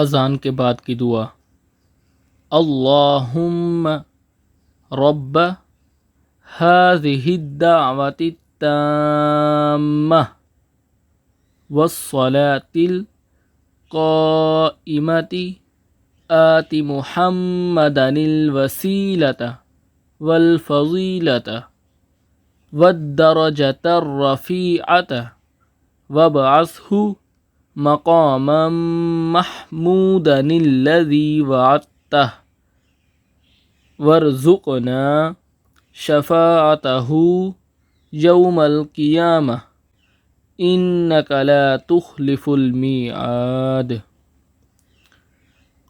اذان کے بعد کی دعا، اللہم رب هذه الدعوة التامة والصلاة القائمة آت محمدا الوسيلة والفضيلة والدرجة الرفيعة وابعثه مقاما محمودا الذي وعدته وارزقنا شفاعته يوم القيامة إنك لا تخلف الميعاد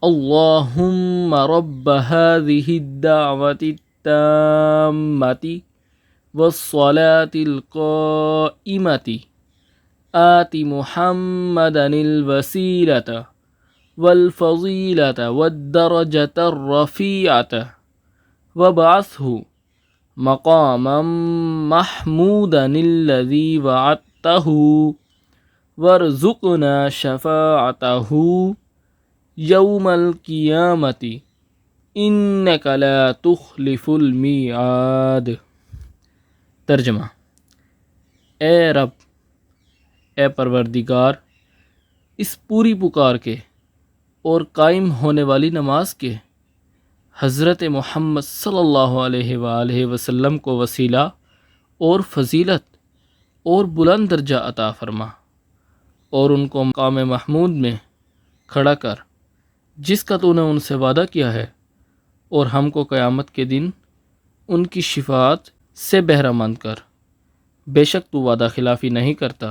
اللهم رب هذه الدعوة التامة والصلاة القائمة آت محمدا الوسيلة والفضيلة والدرجة الرفيعة وابعثه مقاما محمودا الذي وعدته وارزقنا شفاعته يوم القيامة إنك لا تخلف الميعاد۔ ترجمہ، اے رب، اے پروردگار، اس پوری پکار کے اور قائم ہونے والی نماز کے حضرت محمد صلی اللہ علیہ وآلہ وسلم کو وسیلہ اور فضیلت اور بلند درجہ عطا فرما، اور ان کو مقام محمود میں کھڑا کر جس کا تو نے ان سے وعدہ کیا ہے، اور ہم کو قیامت کے دن ان کی شفاعت سے بہرہ مند کر، بے شک تو وعدہ خلافی نہیں کرتا۔